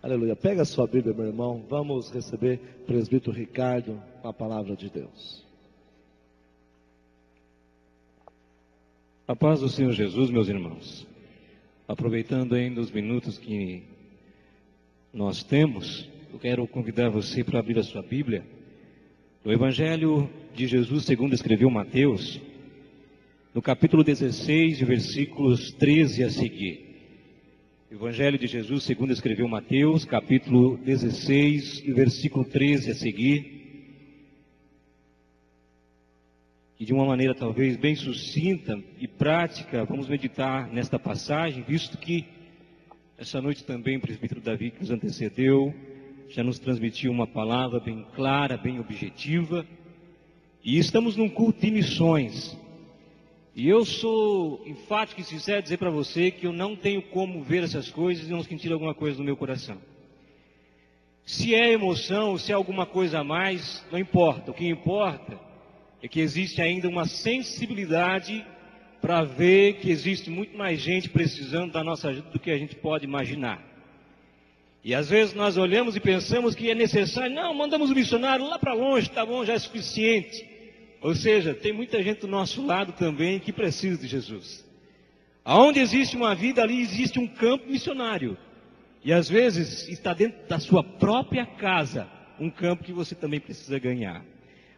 Aleluia. Pega a sua Bíblia, meu irmão. Vamos receber o presbítero Ricardo com a palavra de Deus. A paz do Senhor Jesus, meus irmãos. Aproveitando ainda os minutos que nós temos, eu quero convidar você para abrir a sua Bíblia. No Evangelho de Jesus, segundo escreveu Mateus, no capítulo 16, versículos 13 a seguir. Evangelho de Jesus, segundo escreveu Mateus, capítulo 16, versículo 13 a seguir. E de uma maneira talvez bem sucinta e prática, vamos meditar nesta passagem, visto que essa noite também o presbítero Davi, que nos antecedeu, já nos transmitiu uma palavra bem clara, bem objetiva. E estamos num culto de missões. E eu sou enfático e sincero dizer para você que eu não tenho como ver essas coisas e não sentir alguma coisa no meu coração. Se é emoção, se é alguma coisa a mais, não importa. O que importa é que existe ainda uma sensibilidade para ver que existe muito mais gente precisando da nossa ajuda do que a gente pode imaginar. E às vezes nós olhamos e pensamos que é necessário, não, mandamos o missionário lá para longe, está bom, já é suficiente. Ou seja, tem muita gente do nosso lado também que precisa de Jesus. Aonde existe uma vida, ali existe um campo missionário. E às vezes está dentro da sua própria casa, um campo que você também precisa ganhar.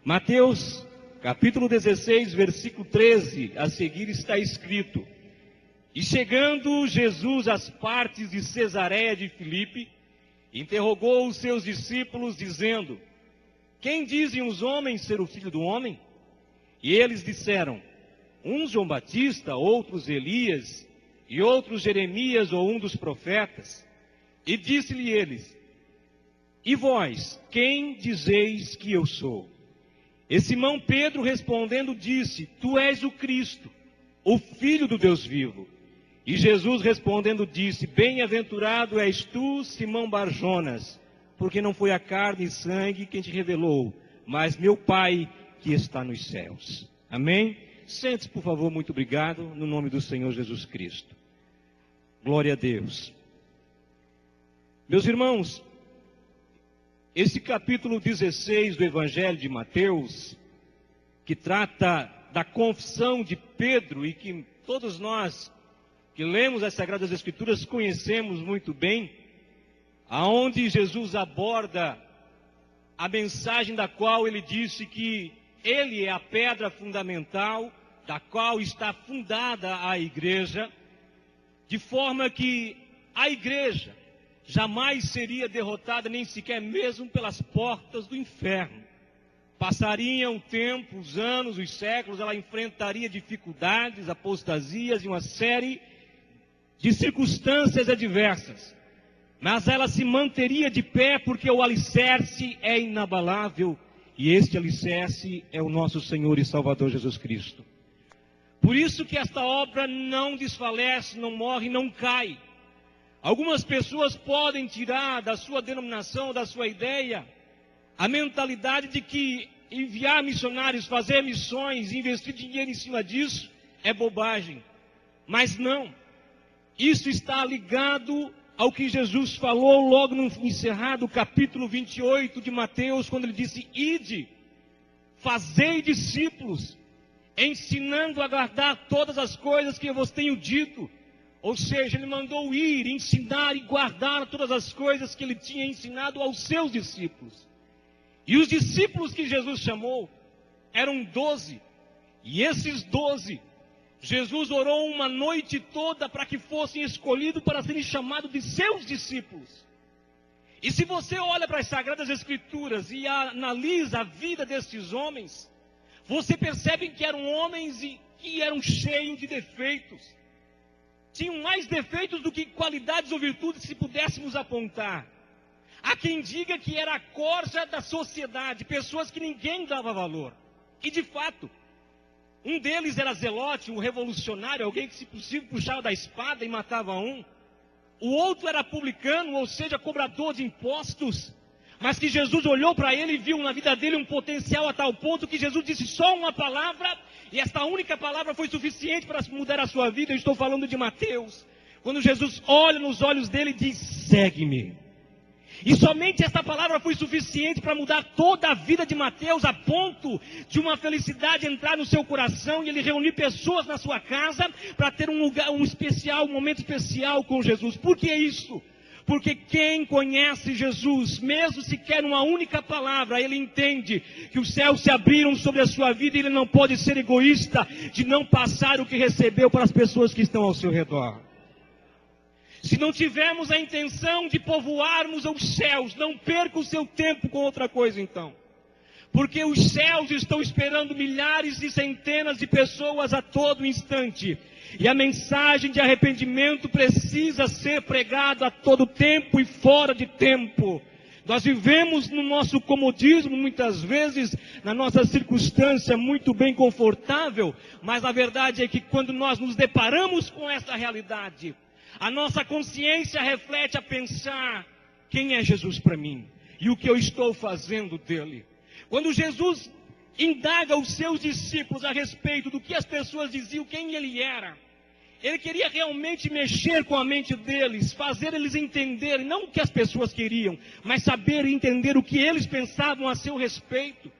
Mateus, capítulo 16, versículo 13, a seguir está escrito: E chegando Jesus às partes de Cesareia de Filipe, interrogou os seus discípulos, dizendo: Quem dizem os homens ser o Filho do Homem? E eles disseram: uns João Batista, outros Elias, e outros Jeremias ou um dos profetas. E disse-lhe eles: E vós, quem dizeis que eu sou? E Simão Pedro respondendo disse: Tu és o Cristo, o Filho do Deus vivo. E Jesus respondendo disse: Bem-aventurado és tu, Simão Barjonas, porque não foi a carne e sangue quem te revelou, mas meu Pai que está nos céus. Amém? Sente-se, por favor, muito obrigado, no nome do Senhor Jesus Cristo. Glória a Deus. Meus irmãos, esse capítulo 16 do Evangelho de Mateus, que trata da confissão de Pedro, e que todos nós que lemos as Sagradas Escrituras conhecemos muito bem, aonde Jesus aborda a mensagem da qual ele disse que ele é a pedra fundamental, da qual está fundada a igreja, de forma que a igreja jamais seria derrotada, nem sequer mesmo pelas portas do inferno. Passariam o tempo, os anos, os séculos, ela enfrentaria dificuldades, apostasias e uma série de circunstâncias adversas. Mas ela se manteria de pé porque o alicerce é inabalável. E este alicerce é o nosso Senhor e Salvador Jesus Cristo. Por isso que esta obra não desfalece, não morre, não cai. Algumas pessoas podem tirar da sua denominação, da sua ideia, a mentalidade de que enviar missionários, fazer missões, investir dinheiro em cima disso é bobagem. Mas não. Isso está ligado ao que Jesus falou logo no encerrado capítulo 28 de Mateus, quando ele disse: Ide, fazei discípulos, ensinando a guardar todas as coisas que eu vos tenho dito. Ou seja, ele mandou ir, ensinar e guardar todas as coisas que ele tinha ensinado aos seus discípulos. E os discípulos que Jesus chamou eram 12. E esses 12, Jesus orou uma noite toda para que fossem escolhidos para serem chamados de seus discípulos. E se você olha para as Sagradas Escrituras e analisa a vida desses homens, você percebe que eram homens que eram cheios de defeitos. Tinham mais defeitos do que qualidades ou virtudes, se pudéssemos apontar. Há quem diga que era a corja da sociedade, pessoas que ninguém dava valor. E de fato, um deles era Zelote, um revolucionário, alguém que, se possível, puxava da espada e matava um. O outro era publicano, ou seja, cobrador de impostos. Mas que Jesus olhou para ele e viu na vida dele um potencial a tal ponto que Jesus disse só uma palavra, e esta única palavra foi suficiente para mudar a sua vida. Eu estou falando de Mateus. Quando Jesus olha nos olhos dele e diz: segue-me. E somente esta palavra foi suficiente para mudar toda a vida de Mateus, a ponto de uma felicidade entrar no seu coração e ele reunir pessoas na sua casa para ter um momento especial com Jesus. Por que isso? Porque quem conhece Jesus, mesmo se quer uma única palavra, ele entende que os céus se abriram sobre a sua vida e ele não pode ser egoísta de não passar o que recebeu para as pessoas que estão ao seu redor. Se não tivermos a intenção de povoarmos os céus, não perca o seu tempo com outra coisa então. Porque os céus estão esperando milhares e centenas de pessoas a todo instante. E a mensagem de arrependimento precisa ser pregada a todo tempo e fora de tempo. Nós vivemos no nosso comodismo, muitas vezes, na nossa circunstância muito bem confortável, mas a verdade é que quando nós nos deparamos com essa realidade, a nossa consciência reflete a pensar: quem é Jesus para mim? E o que eu estou fazendo dele? Quando Jesus indaga os seus discípulos a respeito do que as pessoas diziam, quem ele era, ele queria realmente mexer com a mente deles, fazer eles entenderem, não o que as pessoas queriam, mas saber e entender o que eles pensavam a seu respeito.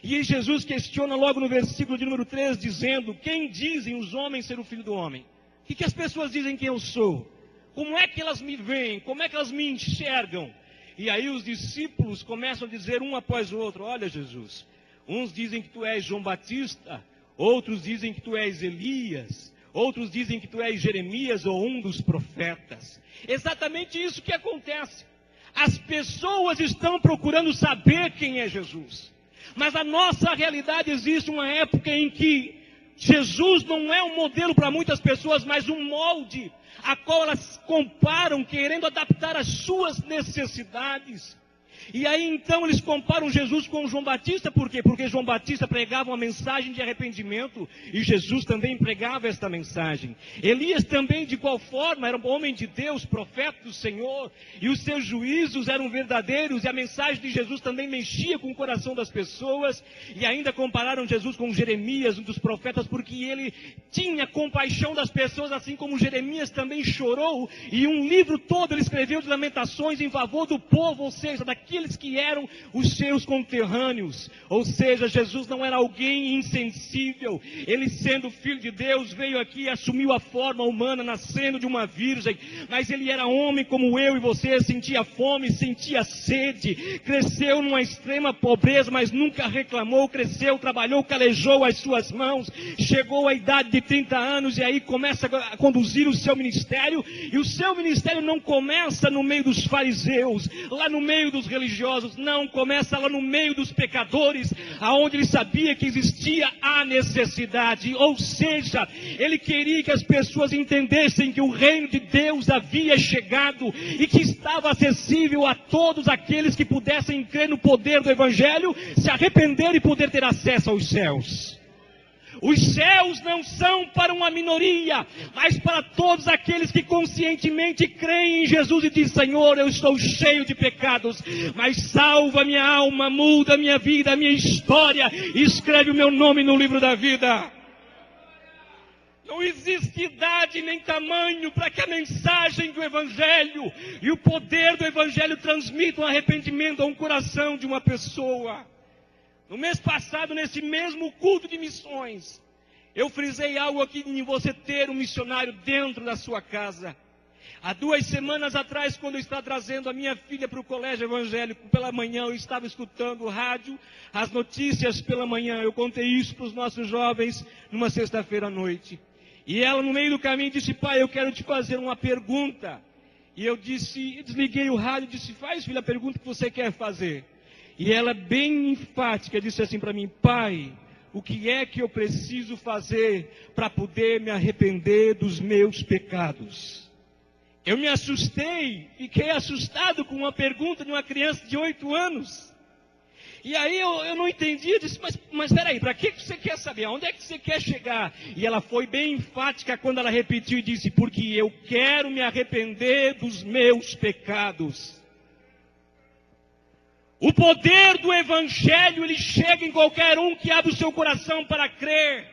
E aí Jesus questiona logo no versículo de número 3, dizendo: quem dizem os homens ser o Filho do Homem? O que as pessoas dizem que eu sou? Como é que elas me veem? Como é que elas me enxergam? E aí os discípulos começam a dizer um após o outro: olha Jesus, uns dizem que tu és João Batista, outros dizem que tu és Elias, outros dizem que tu és Jeremias ou um dos profetas. Exatamente isso que acontece. As pessoas estão procurando saber quem é Jesus. Mas a nossa realidade, existe uma época em que Jesus não é um modelo para muitas pessoas, mas um molde a qual elas comparam, querendo adaptar às suas necessidades. E aí então eles comparam Jesus com João Batista. Por quê? Porque João Batista pregava uma mensagem de arrependimento e Jesus também pregava esta mensagem. Elias também, de qual forma, era um homem de Deus, profeta do Senhor, e os seus juízos eram verdadeiros, e a mensagem de Jesus também mexia com o coração das pessoas. E ainda compararam Jesus com Jeremias, um dos profetas, porque ele tinha compaixão das pessoas, assim como Jeremias também chorou, e um livro todo ele escreveu de lamentações em favor do povo, ou seja, daqueles que eram os seus conterrâneos. Ou seja, Jesus não era alguém insensível. Ele, sendo filho de Deus, veio aqui e assumiu a forma humana, nascendo de uma virgem, mas ele era homem como eu e você, sentia fome, sentia sede, cresceu numa extrema pobreza, mas nunca reclamou, cresceu, trabalhou, calejou as suas mãos, chegou à idade de 30 anos e aí começa a conduzir o seu ministério. E o seu ministério não começa no meio dos fariseus, lá no meio dos religiosos, não, começa lá no meio dos pecadores, aonde ele sabia que existia a necessidade. Ou seja, ele queria que as pessoas entendessem que o reino de Deus havia chegado e que estava acessível a todos aqueles que pudessem crer no poder do Evangelho, se arrepender e poder ter acesso aos céus. Os céus não são para uma minoria, mas para todos aqueles que conscientemente creem em Jesus e dizem: Senhor, eu estou cheio de pecados, mas salva minha alma, muda minha vida, minha história, e escreve o meu nome no livro da vida. Não existe idade nem tamanho para que a mensagem do Evangelho e o poder do Evangelho transmitam arrependimento a um coração de uma pessoa. No mês passado, nesse mesmo culto de missões, eu frisei algo aqui em você ter um missionário dentro da sua casa. Há 2 semanas atrás, quando eu estava trazendo a minha filha para o colégio evangélico pela manhã, eu estava escutando o rádio, as notícias pela manhã. Eu contei isso para os nossos jovens numa sexta-feira à noite. E ela, no meio do caminho, disse: pai, eu quero te fazer uma pergunta. E eu desliguei o rádio e disse: faz, filha, a pergunta que você quer fazer. E ela, bem enfática, disse assim para mim: pai, o que é que eu preciso fazer para poder me arrepender dos meus pecados? Eu me assustei, fiquei assustado com uma pergunta de uma criança de 8 anos. E aí eu não entendi, eu disse: mas peraí, para que você quer saber? Onde é que você quer chegar? E ela foi bem enfática quando ela repetiu e disse: porque eu quero me arrepender dos meus pecados. O poder do Evangelho, ele chega em qualquer um que abre o seu coração para crer.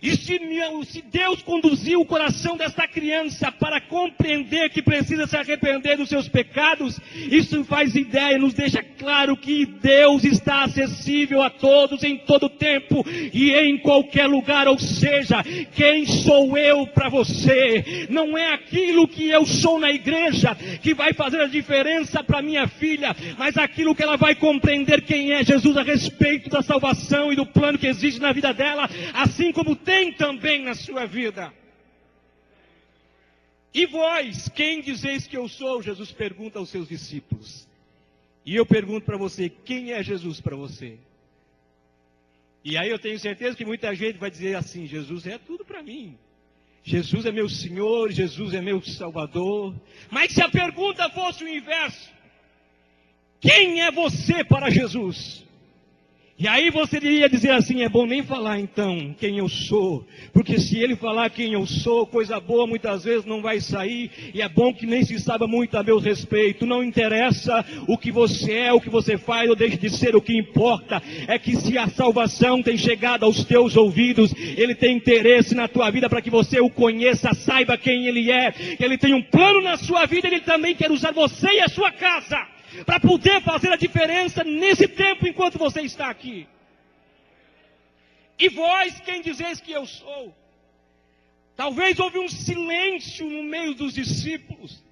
E se Deus conduziu o coração dessa criança para compreender que precisa se arrepender dos seus pecados, isso faz ideia, nos deixa claro que Deus está acessível a todos em todo tempo e em qualquer lugar. Ou seja, quem sou eu para você? Não é aquilo que eu sou na igreja que vai fazer a diferença para minha filha, mas aquilo que ela vai compreender quem é Jesus a respeito da salvação e do plano que existe na vida dela, assim como tem também na sua vida. E vós, quem dizeis que eu sou? Jesus pergunta aos seus discípulos. E eu pergunto para você, quem é Jesus para você? E aí eu tenho certeza que muita gente vai dizer assim, Jesus é tudo para mim. Jesus é meu Senhor, Jesus é meu Salvador. Mas se a pergunta fosse o inverso, quem é você para Jesus? E aí você iria dizer assim, é bom nem falar então quem eu sou, porque se ele falar quem eu sou, coisa boa muitas vezes não vai sair, e é bom que nem se saiba muito a meu respeito. Não interessa o que você é, o que você faz ou deixa de ser, o que importa é que se a salvação tem chegado aos teus ouvidos, ele tem interesse na tua vida para que você o conheça, saiba quem ele é, ele tem um plano na sua vida, ele também quer usar você e a sua casa para poder fazer a diferença nesse tempo enquanto você está aqui. E vós, quem dizeis que eu sou? Talvez houve um silêncio no meio dos discípulos,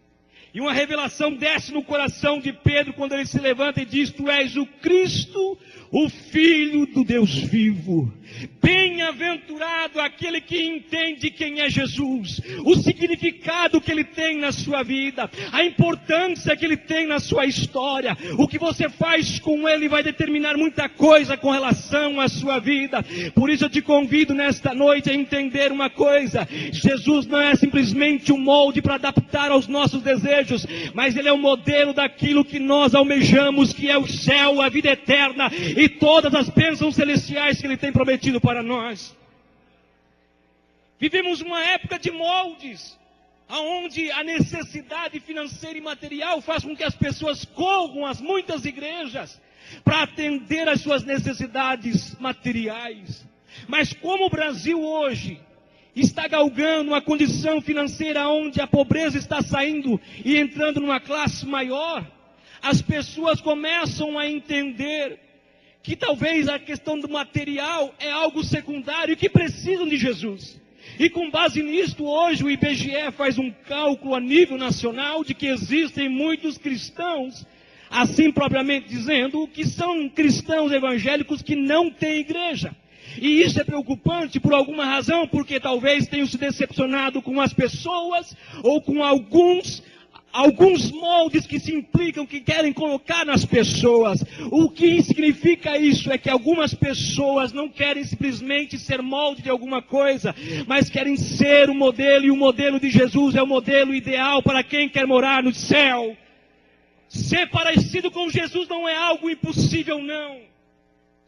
e uma revelação desce no coração de Pedro, quando ele se levanta e diz, tu és o Cristo, o Filho do Deus vivo. Bem-aventurado aquele que entende quem é Jesus, o significado que ele tem na sua vida, a importância que ele tem na sua história. O que você faz com ele vai determinar muita coisa com relação à sua vida. Por isso eu te convido nesta noite a entender uma coisa: Jesus não é simplesmente um molde para adaptar aos nossos desejos, mas ele é o modelo daquilo que nós almejamos, que é o céu, a vida eterna e todas as bênçãos celestiais que ele tem prometido para nós. Vivemos uma época de moldes, onde a necessidade financeira e material faz com que as pessoas corram às muitas igrejas para atender às suas necessidades materiais. Mas como o Brasil hoje está galgando uma condição financeira onde a pobreza está saindo e entrando numa classe maior, as pessoas começam a entender que talvez a questão do material é algo secundário e que precisam de Jesus. E com base nisto, hoje o IBGE faz um cálculo a nível nacional de que existem muitos cristãos, assim propriamente dizendo, que são cristãos evangélicos que não têm igreja. E isso é preocupante por alguma razão, porque talvez tenham se decepcionado com as pessoas ou com alguns moldes que se implicam, que querem colocar nas pessoas. O que significa isso? É que algumas pessoas não querem simplesmente ser molde de alguma coisa, mas querem ser o modelo, e o modelo de Jesus é o modelo ideal para quem quer morar no céu. Ser parecido com Jesus não é algo impossível, não.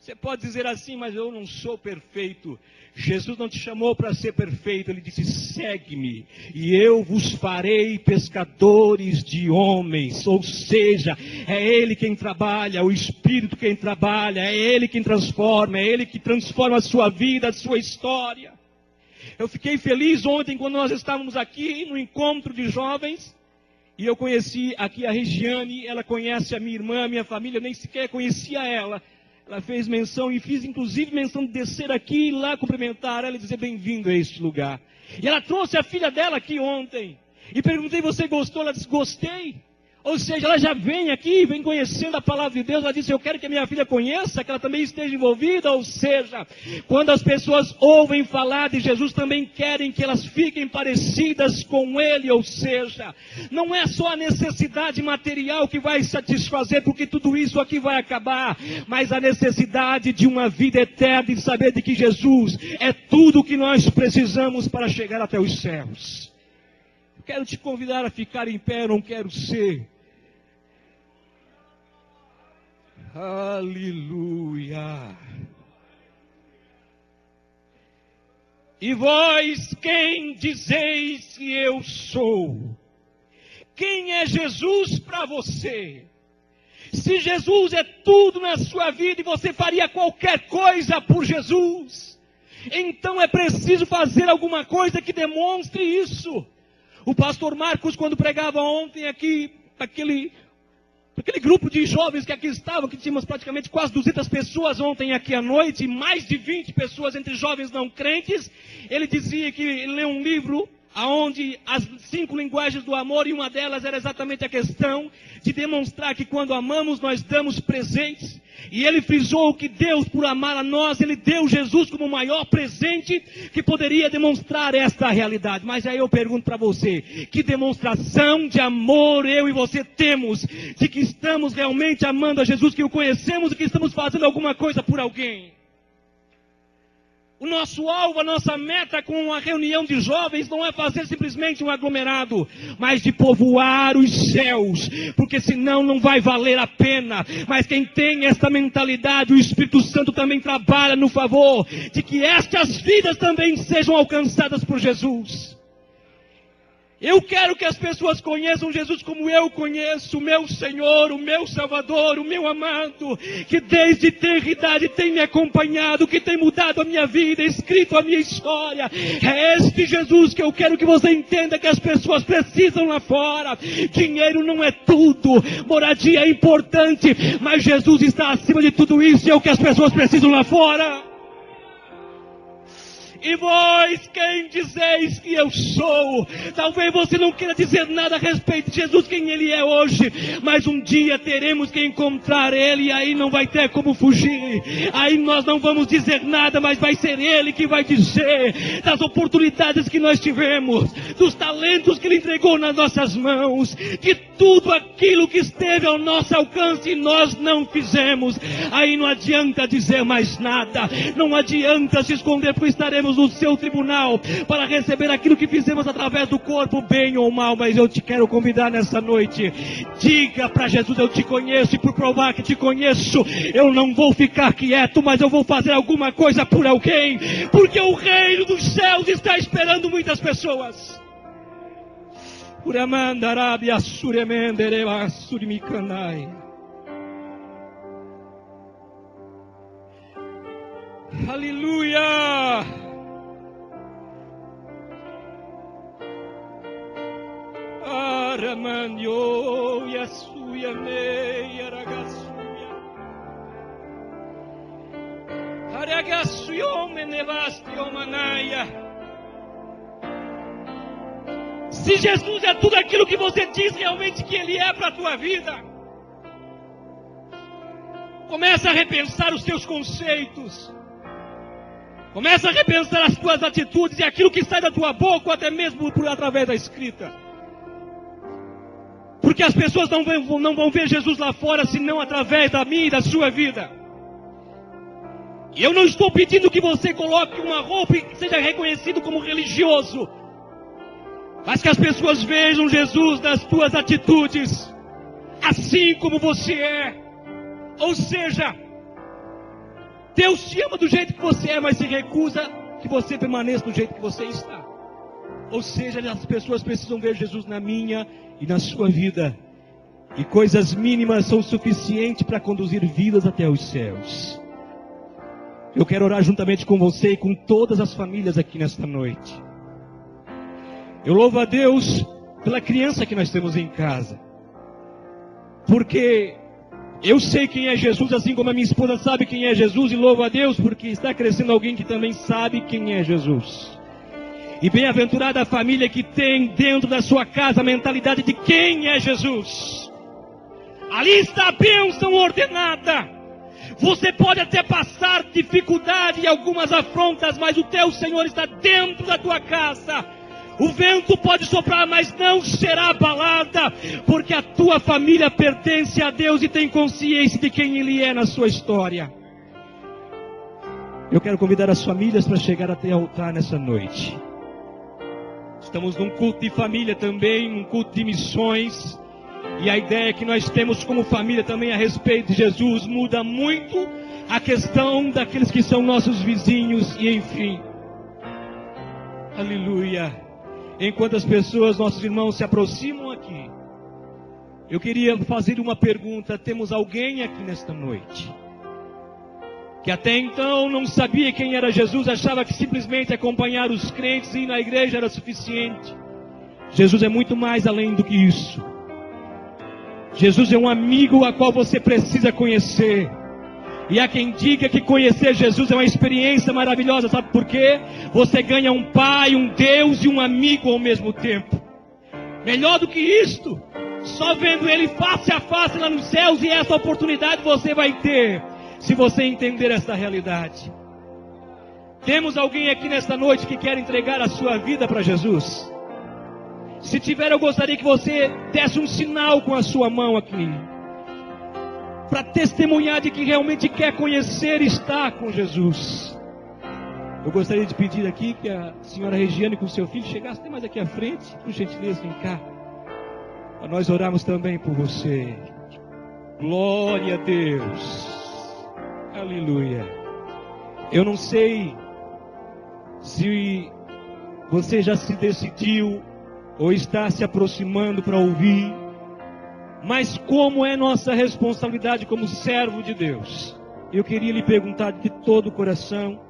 Você pode dizer assim, mas eu não sou perfeito. Jesus não te chamou para ser perfeito, ele disse, segue-me, e eu vos farei pescadores de homens. Ou seja, é ele quem trabalha, o Espírito quem trabalha, é ele quem transforma, é ele que transforma a sua vida, a sua história. Eu fiquei feliz ontem quando nós estávamos aqui no encontro de jovens, e eu conheci aqui a Regiane, ela conhece a minha irmã, a minha família, eu nem sequer conhecia ela. Ela fez menção, e fiz inclusive menção de descer aqui e lá cumprimentar ela e dizer bem-vindo a este lugar. E ela trouxe a filha dela aqui ontem. E perguntei, você gostou? Ela disse, gostei. Ou seja, ela já vem aqui, vem conhecendo a palavra de Deus. Ela disse, eu quero que a minha filha conheça, que ela também esteja envolvida. Ou seja, quando as pessoas ouvem falar de Jesus, também querem que elas fiquem parecidas com Ele. Ou seja, não é só a necessidade material que vai satisfazer, porque tudo isso aqui vai acabar, mas a necessidade de uma vida eterna e de saber de que Jesus é tudo o que nós precisamos para chegar até os céus. Eu quero te convidar a ficar em pé, eu não quero ser. Aleluia. E vós, quem dizeis que eu sou? Quem é Jesus para você? Se Jesus é tudo na sua vida e você faria qualquer coisa por Jesus, Então é preciso fazer alguma coisa que demonstre isso. O pastor Marcos, quando pregava ontem aqui, aquele grupo de jovens que aqui estavam, que tínhamos praticamente quase 200 pessoas ontem aqui à noite, e mais de 20 pessoas entre jovens não crentes, ele dizia que ele leu um livro onde as 5 linguagens do amor, e uma delas era exatamente a questão de demonstrar que quando amamos nós damos presentes. E ele frisou que Deus, por amar a nós, ele deu Jesus como o maior presente que poderia demonstrar esta realidade. Mas aí eu pergunto para você, que demonstração de amor eu e você temos, de que estamos realmente amando a Jesus, que o conhecemos e que estamos fazendo alguma coisa por alguém? O nosso alvo, a nossa meta com a reunião de jovens não é fazer simplesmente um aglomerado, mas de povoar os céus, porque senão não vai valer a pena. Mas quem tem esta mentalidade, o Espírito Santo também trabalha no favor de que estas vidas também sejam alcançadas por Jesus. Eu quero que as pessoas conheçam Jesus como eu conheço, o meu Senhor, o meu Salvador, o meu amado, que desde tenra idade tem me acompanhado, que tem mudado a minha vida, escrito a minha história. É este Jesus que eu quero que você entenda que as pessoas precisam lá fora. Dinheiro não é tudo, moradia é importante, mas Jesus está acima de tudo isso e é o que as pessoas precisam lá fora. E vós, quem dizeis que eu sou? Talvez você não queira dizer nada a respeito de Jesus, quem Ele é hoje. Mas um dia teremos que encontrar Ele e aí não vai ter como fugir. Aí nós não vamos dizer nada, mas vai ser Ele que vai dizer das oportunidades que nós tivemos, dos talentos que Ele entregou nas nossas mãos, de tudo aquilo que esteve ao nosso alcance e nós não fizemos. Aí não adianta dizer mais nada, não adianta se esconder, porque estaremos no seu tribunal para receber aquilo que fizemos através do corpo, bem ou mal. Mas eu te quero convidar nessa noite, diga para Jesus: eu te conheço, e por provar que te conheço, eu não vou ficar quieto, mas eu vou fazer alguma coisa por alguém, porque o reino dos céus está esperando muitas pessoas. Aleluia! Aramanyo Yasuya Meia Ragasuya Aragasuyo Menevastio Manaya. Se Jesus é tudo aquilo que você diz realmente que Ele é para a tua vida, começa a repensar os teus conceitos, começa a repensar as tuas atitudes e aquilo que sai da tua boca, ou até mesmo através da escrita. Porque as pessoas não vão ver Jesus lá fora, senão através da minha e da sua vida. E eu não estou pedindo que você coloque uma roupa e que seja reconhecido como religioso, mas que as pessoas vejam Jesus nas tuas atitudes, assim como você é. Ou seja, Deus te ama do jeito que você é, mas se recusa que você permaneça do jeito que você está. Ou seja, as pessoas precisam ver Jesus na minha e na sua vida. E coisas mínimas são suficientes para conduzir vidas até os céus. Eu quero orar juntamente com você e com todas as famílias aqui nesta noite. Eu louvo a Deus pela criança que nós temos em casa, porque eu sei quem é Jesus, assim como a minha esposa sabe quem é Jesus, e louvo a Deus porque está crescendo alguém que também sabe quem é Jesus. E bem-aventurada a família que tem dentro da sua casa a mentalidade de quem é Jesus. Ali está a bênção ordenada. Você pode até passar dificuldade e algumas afrontas, mas o teu Senhor está dentro da tua casa. O vento pode soprar, mas não será abalada, porque a tua família pertence a Deus e tem consciência de quem Ele é na sua história. Eu quero convidar as famílias para chegar até o altar nessa noite. Estamos num culto de família também, um culto de missões. E a ideia que nós temos como família também a respeito de Jesus muda muito a questão daqueles que são nossos vizinhos e enfim. Aleluia. Enquanto as pessoas, nossos irmãos, se aproximam aqui, eu queria fazer uma pergunta. Temos alguém aqui nesta noite que até então não sabia quem era Jesus, achava que simplesmente acompanhar os crentes e ir na igreja era suficiente. Jesus é muito mais além do que isso. Jesus é um amigo a qual você precisa conhecer. E há quem diga que conhecer Jesus é uma experiência maravilhosa. Sabe por quê? Você ganha um pai, um Deus e um amigo ao mesmo tempo. Melhor do que isto, só vendo Ele face a face lá nos céus. E essa oportunidade você vai ter, se você entender essa realidade. Temos alguém aqui nesta noite que quer entregar a sua vida para Jesus? Se tiver, eu gostaria que você desse um sinal com a sua mão aqui, para testemunhar de que realmente quer conhecer e estar com Jesus. Eu gostaria de pedir aqui que a senhora Regiane com seu filho chegasse até mais aqui à frente, por gentileza, vem cá, para nós orarmos também por você. Glória a Deus, aleluia. Eu não sei se você já se decidiu ou está se aproximando para ouvir, mas como é nossa responsabilidade como servo de Deus, eu queria lhe perguntar de todo o coração,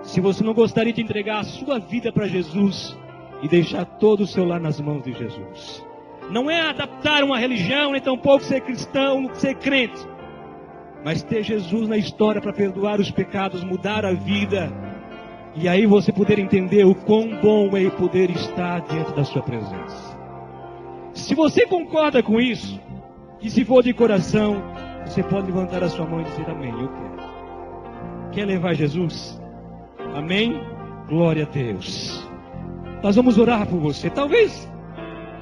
se você não gostaria de entregar a sua vida para Jesus e deixar todo o seu lar nas mãos de Jesus. Não é adaptar uma religião, nem tampouco ser cristão, ser crente, mas ter Jesus na história para perdoar os pecados, mudar a vida, e aí você poder entender o quão bom é poder estar diante da sua presença. Se você concorda com isso, e se for de coração, você pode levantar a sua mão e dizer amém, eu quero. Quer levar Jesus? Amém? Glória a Deus. Nós vamos orar por você. Talvez,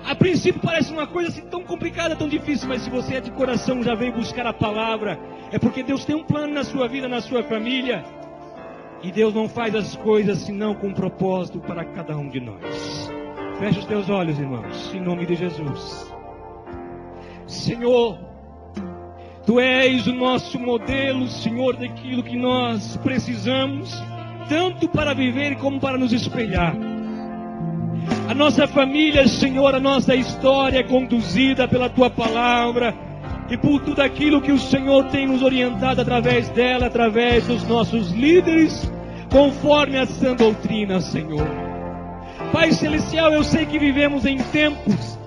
a princípio parece uma coisa assim tão complicada, tão difícil, mas se você é de coração, já veio buscar a palavra, é porque Deus tem um plano na sua vida, na sua família. E Deus não faz as coisas senão com um propósito para cada um de nós. Feche os teus olhos, irmãos, em nome de Jesus. Senhor, Tu és o nosso modelo, Senhor, daquilo que nós precisamos, tanto para viver como para nos espelhar. A nossa família, Senhor, a nossa história é conduzida pela Tua palavra e por tudo aquilo que o Senhor tem nos orientado através dela, através dos nossos líderes, conforme a sã doutrina, Senhor. Pai Celestial, eu sei que vivemos em tempos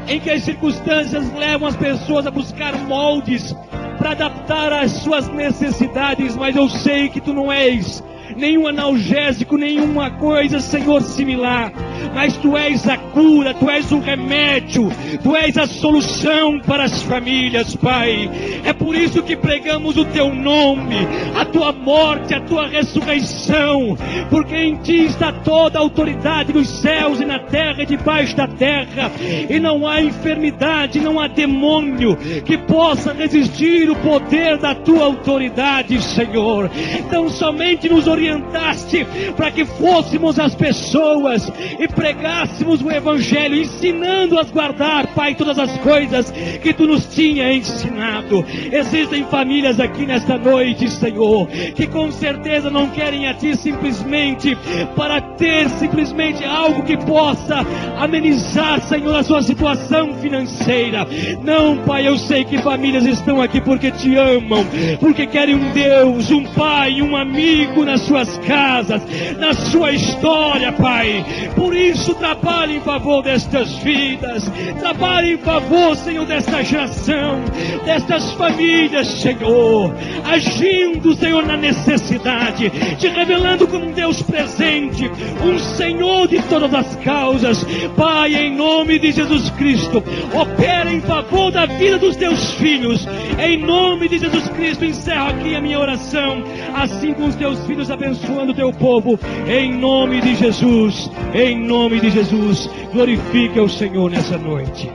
em que as circunstâncias levam as pessoas a buscar moldes para adaptar às suas necessidades, mas eu sei que Tu não és nenhum analgésico, nenhuma coisa, Senhor, similar, mas Tu és a cura, Tu és o remédio, Tu és a solução para as famílias, Pai. É por isso que pregamos o Teu nome, a Tua morte, a Tua ressurreição, porque em Ti está toda a autoridade nos céus e na terra e debaixo da terra, e não há enfermidade, não há demônio que possa resistir o poder da Tua autoridade, Senhor. Então somente nos orientaste para que fôssemos as pessoas e pregássemos o Evangelho, ensinando-as a guardar, Pai, todas as coisas que Tu nos tinha ensinado. Existem famílias aqui nesta noite, Senhor, que com certeza não querem a Ti simplesmente para ter simplesmente algo que possa amenizar, Senhor, a sua situação financeira. Não, Pai, eu sei que famílias estão aqui porque Te amam, porque querem um Deus, um Pai, um amigo nas suas casas, na sua história, Pai. Por isso trabalhe em favor destas vidas, trabalhe em favor, Senhor, desta geração, destas famílias, Senhor, agindo, Senhor, na necessidade, Te revelando como um Deus presente, um Senhor de todas as causas. Pai, em nome de Jesus Cristo, opera em favor da vida dos Teus filhos. Em nome de Jesus Cristo, encerro aqui a minha oração, assim com os Teus filhos, abençoando o Teu povo, em nome de Jesus, em nome de Jesus. Glorifique o Senhor nessa noite.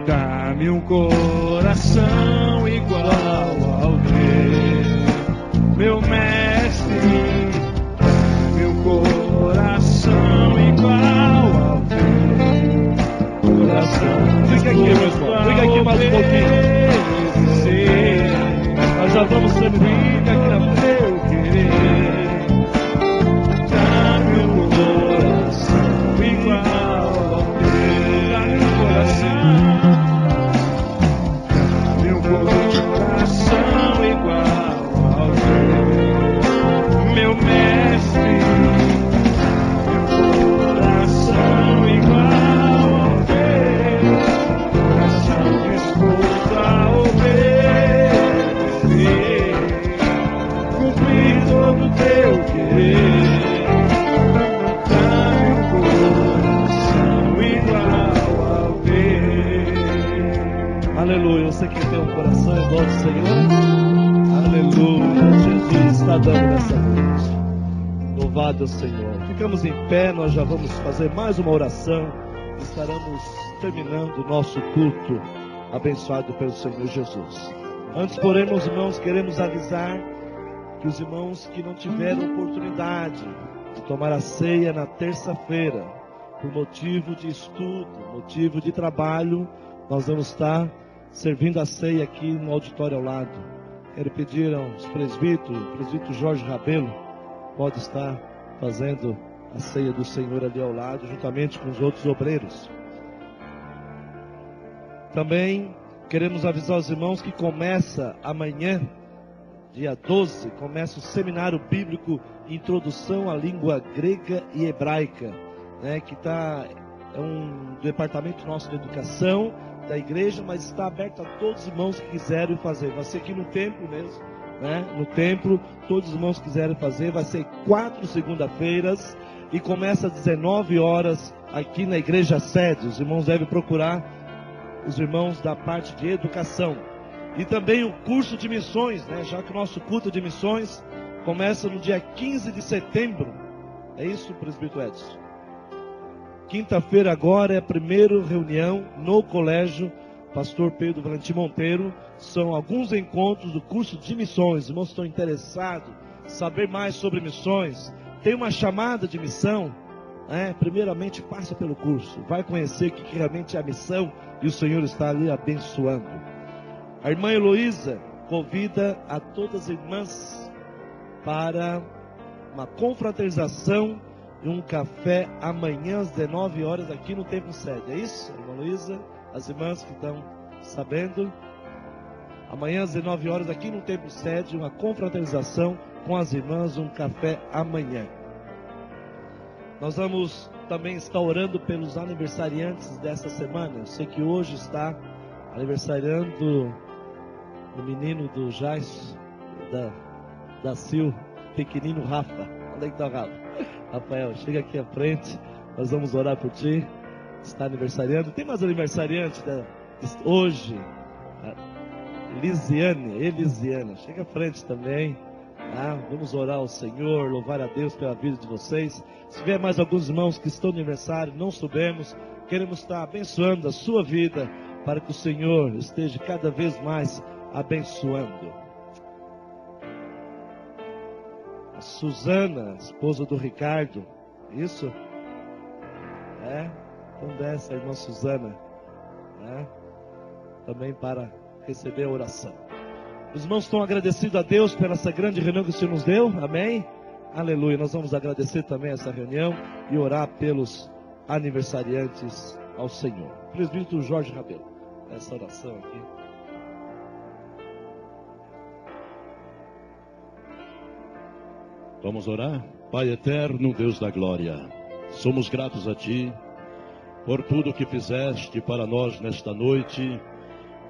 Dá-me um coração igual ao Teu, meu mestre. Dá-me um coração igual ao Teu coração. Fica aqui, meu irmão, fica aqui mais um pouquinho. Nós já vamos servir aqui na frente. Dá-me um coração igual ao Teu, dá-me um coração igual Aleluia. Você que tem um coração igual ao do Senhor. Aleluia. Jesus está dando nessa noite. Louvado o Senhor. Ficamos em pé, nós já vamos fazer mais uma oração. Estaremos terminando o nosso culto abençoado pelo Senhor Jesus. Antes, porém, meus irmãos, queremos avisar que os irmãos que não tiveram oportunidade de tomar a ceia na terça-feira, por motivo de estudo, motivo de trabalho, nós vamos estar servindo a ceia aqui no auditório ao lado. Quero pedir aos presbíteros, o presbítero Jorge Rabelo pode estar fazendo a ceia do Senhor ali ao lado, juntamente com os outros obreiros. Também queremos avisar os irmãos que começa amanhã, dia 12, começa o seminário bíblico Introdução à Língua Grega e Hebraica, né, que é um departamento nosso de educação da igreja, mas está aberto a todos os irmãos que quiserem fazer. Vai ser aqui no templo mesmo, né? No templo, todos os irmãos que quiserem fazer. Vai ser 4 segunda-feiras e começa às 19 horas aqui na igreja sede. Os irmãos devem procurar os irmãos da parte de educação. E também o curso de missões, né? Já que o nosso culto de missões começa no dia 15 de setembro. É isso, presbítero Edson? Quinta-feira agora é a primeira reunião no colégio Pastor Pedro Valentim Monteiro. São alguns encontros do curso de missões. Os irmãos estão interessados em saber mais sobre missões. Tem uma chamada de missão, né? Primeiramente passa pelo curso. Vai conhecer o que realmente é a missão e o Senhor está ali abençoando. A irmã Heloísa convida a todas as irmãs para uma confraternização e um café amanhã às 19 horas aqui no Templo Sede. É isso, irmã Luísa? As irmãs que estão sabendo? Amanhã às 19 horas aqui no Templo Sede, uma confraternização com as irmãs, um café amanhã. Nós vamos também estar orando pelos aniversariantes dessa semana. Eu sei que hoje está aniversariando o menino do Jais, da Sil, pequenino Rafa. Onde é que está o Rafa? Rafael, chega aqui à frente, nós vamos orar por ti. Está aniversariando. Tem mais aniversariante hoje? Elisiane, chega à frente também. Vamos orar ao Senhor, louvar a Deus pela vida de vocês. Se tiver mais alguns irmãos que estão de aniversário, não soubemos, queremos estar abençoando a sua vida, para que o Senhor esteja cada vez mais abençoando. A Suzana, esposa do Ricardo, isso? Então desce a irmã Suzana, também para receber a oração. Os irmãos estão agradecidos a Deus pela essa grande reunião que o Senhor nos deu, amém? Aleluia, nós vamos agradecer também essa reunião e orar pelos aniversariantes ao Senhor. Presbítero Jorge Rabelo, essa oração aqui. Vamos orar? Pai eterno, Deus da glória, somos gratos a Ti por tudo que fizeste para nós nesta noite,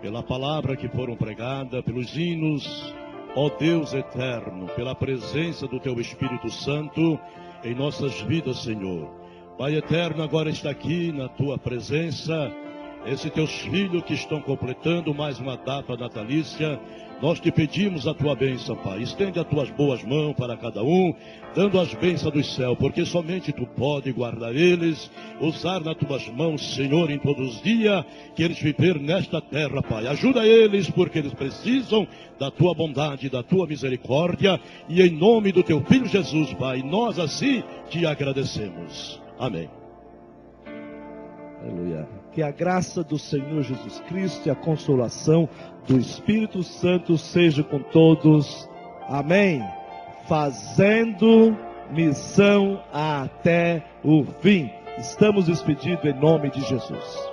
pela palavra que foram pregada, pelos hinos, ó Deus eterno, pela presença do Teu Espírito Santo em nossas vidas, Senhor. Pai eterno, agora está aqui na Tua presença, esses Teus filhos que estão completando mais uma data natalícia. Nós te pedimos a Tua bênção, Pai. Estende as Tuas boas mãos para cada um, dando as bênçãos do céu, porque somente Tu pode guardar eles, usar nas Tuas mãos, Senhor, em todos os dias que eles viver nesta terra, Pai. Ajuda eles, porque eles precisam da Tua bondade, da Tua misericórdia, e em nome do Teu Filho Jesus, Pai, nós assim Te agradecemos. Amém. Aleluia. Que a graça do Senhor Jesus Cristo e a consolação do Espírito Santo seja com todos. Amém. Fazendo missão até o fim. Estamos despedidos em nome de Jesus.